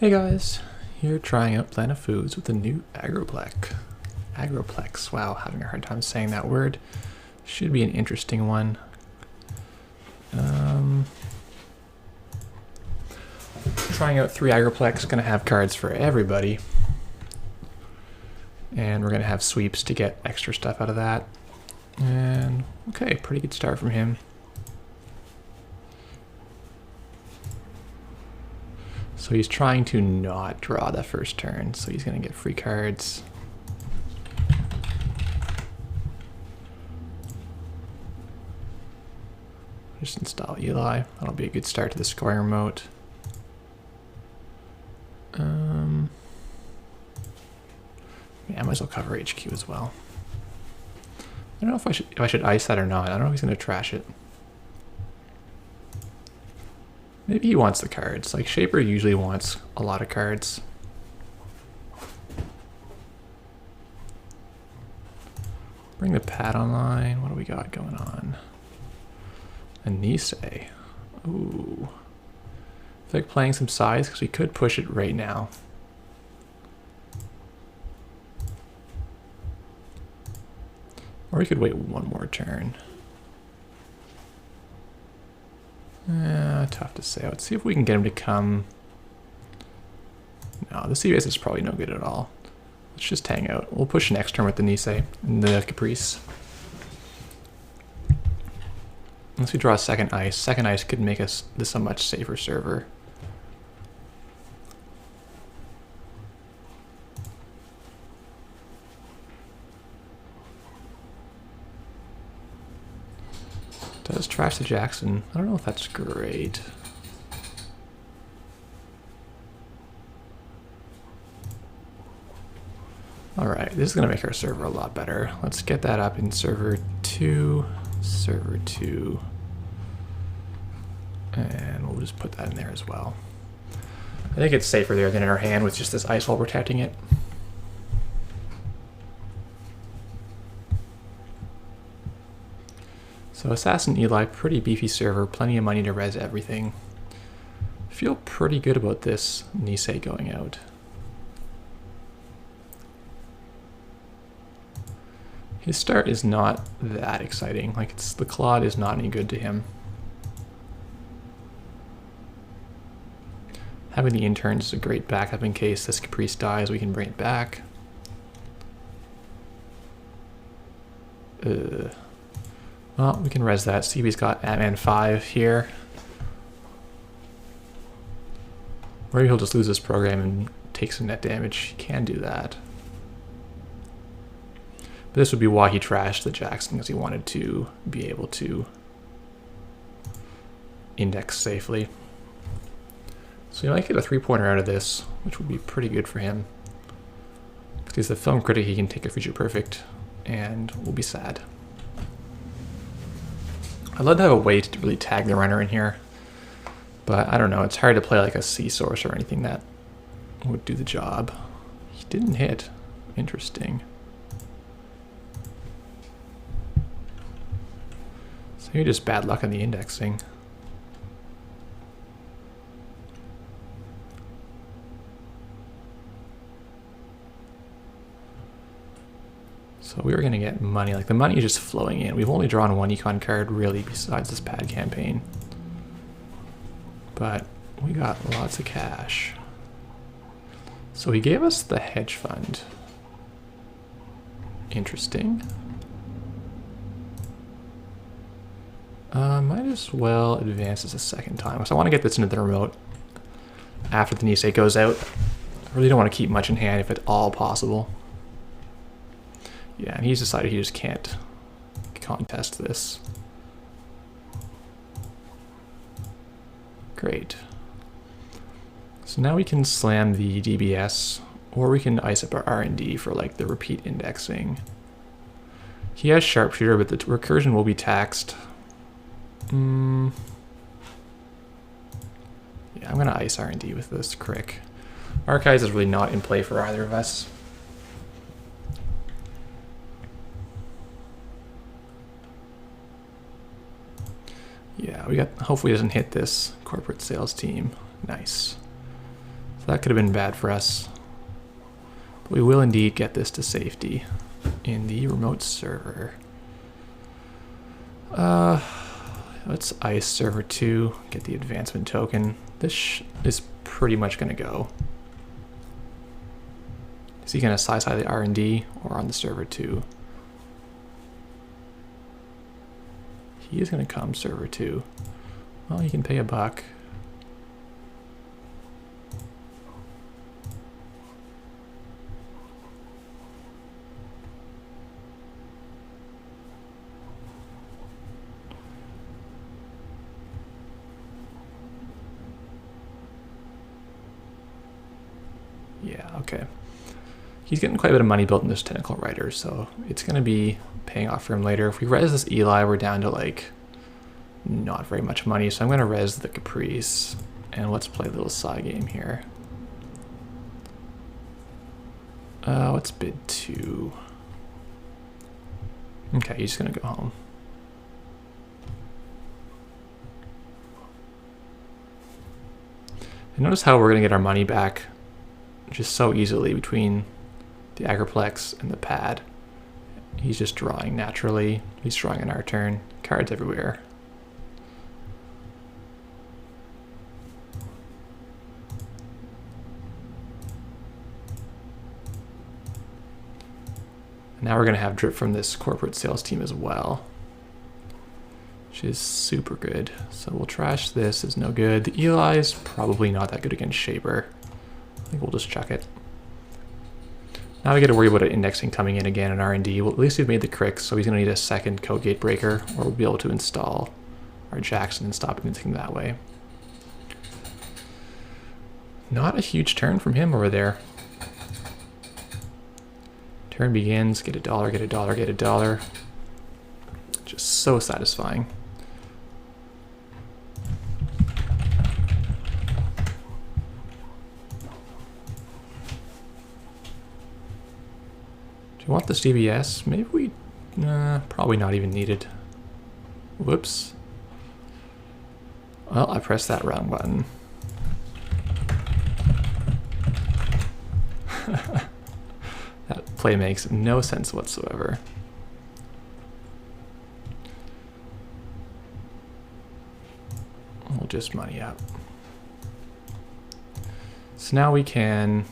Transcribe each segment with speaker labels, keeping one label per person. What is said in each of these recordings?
Speaker 1: Hey guys, here trying out Palana Foods with the new Agroplex. Wow, having a hard time saying that word. Should be an interesting one. Trying out 3 Agroplex, gonna have cards for everybody. And we're gonna have sweeps to get extra stuff out of that. And okay, pretty good start from him. So he's trying to not draw that first turn, so he's going to get free cards. Just install Eli. That'll be a good start to the scoring remote. Yeah, I might as well cover HQ as well. I don't know if I should ice that or not. I don't know if he's going to trash it. Maybe he wants the cards. Like, Shaper usually wants a lot of cards. Bring the pad online. What do we got going on? A Nisei. Ooh. I feel like playing some size because we could push it right now. Or we could wait one more turn. Tough to say. Let's see if we can get him to come. No, the CBS is probably no good at all. Let's just hang out. We'll push next turn with the Nisei and the Caprice. Unless we draw a second ice. Second ice could make us this a much safer server. Does trash the Jackson. I don't know if that's great. Alright, this is going to make our server a lot better. Let's get that up in server 2. Server 2. And we'll just put that in there as well. I think it's safer there than in our hand with just this ice wall protecting it. So Assassin Eli, pretty beefy server, plenty of money to res everything. Feel pretty good about this Nisei going out. His start is not that exciting. Like, the Claude is not any good to him. Having the interns is a great backup in case this Caprice dies. We can bring it back. Well, we can res that. CB's got Ant-Man 5 here. Or he'll just lose this program and take some net damage. He can do that. But this would be why he trashed the Jackson, because he wanted to be able to index safely. So he might get a 3-pointer out of this, which would be pretty good for him. Because he's the film critic, he can take a future perfect, and we'll be sad. I'd love to have a way to really tag the runner in here, but I don't know, it's hard to play like a C-source or anything that would do the job. He didn't hit. Interesting. So you're just bad luck on the indexing. So we were going to get money. Like, the money is just flowing in. We've only drawn 1 econ card, really, besides this pad campaign. But we got lots of cash. So he gave us the hedge fund. Interesting. Might as well advance this a second time. So I want to get this into the remote after the Nisei goes out. I really don't want to keep much in hand if at all possible. Yeah, and he's decided he just can't contest this. Great. So now we can slam the DBS, or we can ice up our R&D for like the repeat indexing. He has Sharpshooter, but the recursion will be taxed. Yeah, I'm gonna ice R&D with this Crick. Archives is really not in play for either of us. Yeah, we got, hopefully it doesn't hit this corporate sales team. Nice. So that could have been bad for us. But we will indeed get this to safety in the remote server. Let's ice server 2, get the advancement token. This is pretty much going to go. Is he going to side the R&D or on the server 2? He is going to come server 2. Well, he can pay $1. Yeah, okay. He's getting quite a bit of money built in this technical writer, so it's going to be paying off for him later. If we res this Eli, we're down to like not very much money, so I'm going to res the Caprice, and let's play a little side game here. Let's bid 2. Okay, he's just going to go home. And notice how we're going to get our money back just so easily between the Agriplex and the pad. He's just drawing naturally. He's drawing on our turn. Cards everywhere. And now we're going to have drip from this corporate sales team as well, which is super good. So we'll trash this, is no good. The Eli's probably not that good against Shaper. I think we'll just chuck it. Now we got to worry about indexing coming in again in R&D. Well, at least we've made the cricks, so he's going to need a second code gate breaker, or we'll be able to install our Jackson and stop indexing that way. Not a huge turn from him over there. Turn begins, get $1, get $1, get $1. Just so satisfying. Do you want this DBS? Maybe we... probably not even needed. Whoops. Well, I pressed that wrong button. That play makes no sense whatsoever. We'll just money up. So now we can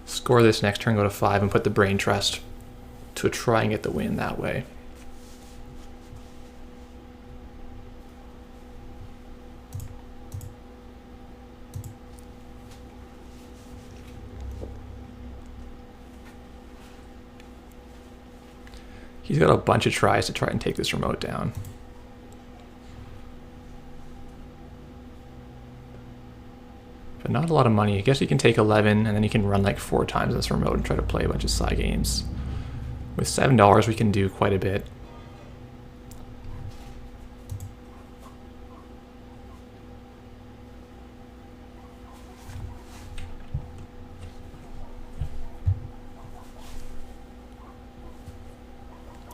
Speaker 1: score this next turn, go to 5, and put the Brain Trust to try and get the win that way. He's got a bunch of tries to try and take this remote down. But not a lot of money. I guess he can take 11, and then he can run like 4 times this remote and try to play a bunch of side games. With $7, we can do quite a bit.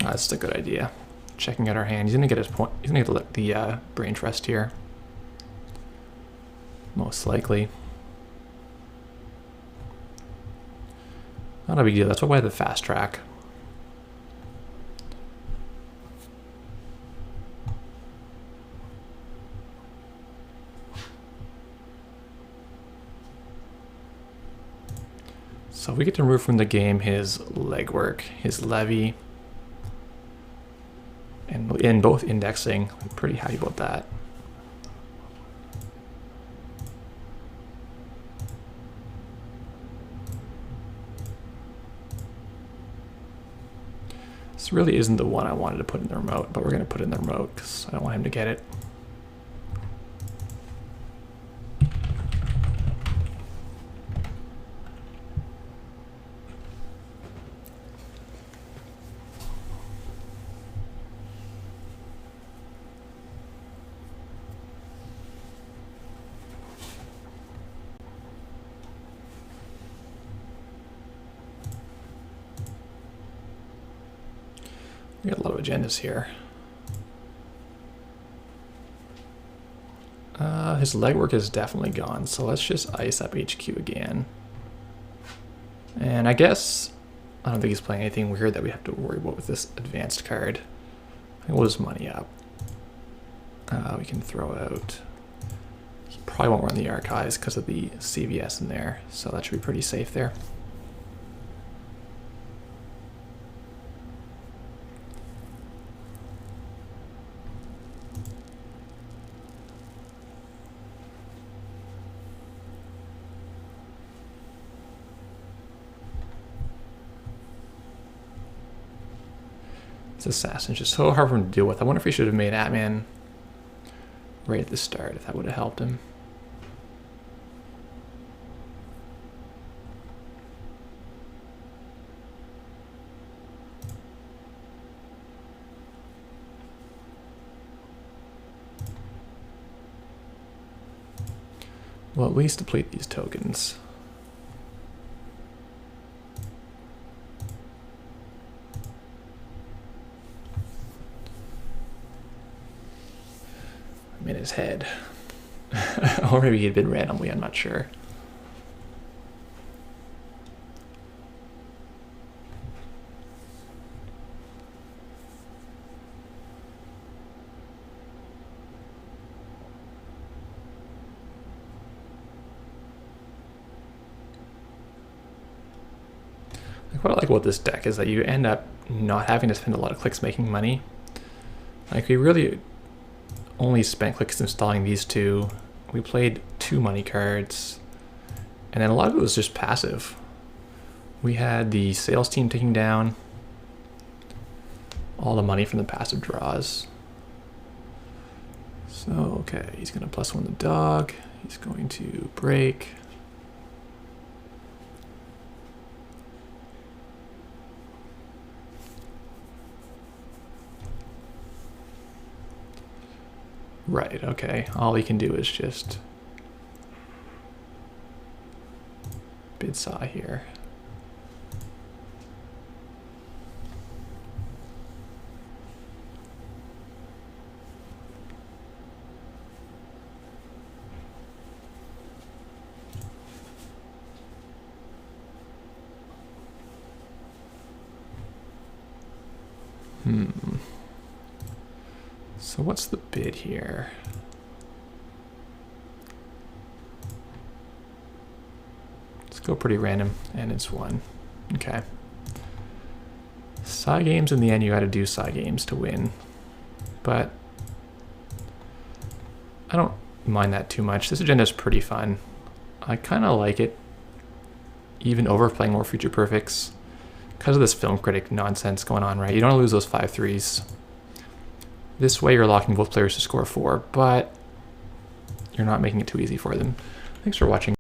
Speaker 1: That's a good idea. Checking out our hand. He's gonna get his point. He's gonna get the Brain Trust here. Most likely. Not a big deal. That's why we have the fast track. So we get to remove from the game his legwork, his levy, and in both indexing. I'm pretty happy about that. This really isn't the one I wanted to put in the remote, but we're going to put it in the remote because I don't want him to get it. We got a lot of agendas here. His legwork is definitely gone, so let's just ice up HQ again. And I guess, I don't think he's playing anything weird that we have to worry about with this advanced card. I think we'll just money up. We can throw out, he probably won't run the archives because of the CVS in there, so that should be pretty safe there. Assassin's just so hard for him to deal with. I wonder if he should have made Atman right at the start, if that would have helped him. Well, at least deplete these tokens. In his head. Or maybe he'd been randomly, I'm not sure. Like, what I like about this deck is that you end up not having to spend a lot of clicks making money. Like, we really only spent clicks installing these two. We played 2 money cards, and then a lot of it was just passive. We had the sales team taking down all the money from the passive draws. So, okay, he's going to +1 the dog. He's going to break. Right, okay. All he can do is just bid saw here. So what's the bid here? Let's go pretty random, and it's 1. Okay. Side games, in the end, you got to do side games to win. But I don't mind that too much. This agenda is pretty fun. I kind of like it, even over playing more Future Perfects, because of this film critic nonsense going on, right? You don't want to lose those 5-3s. This way you're locking both players to score 4, but you're not making it too easy for them. Thanks for watching.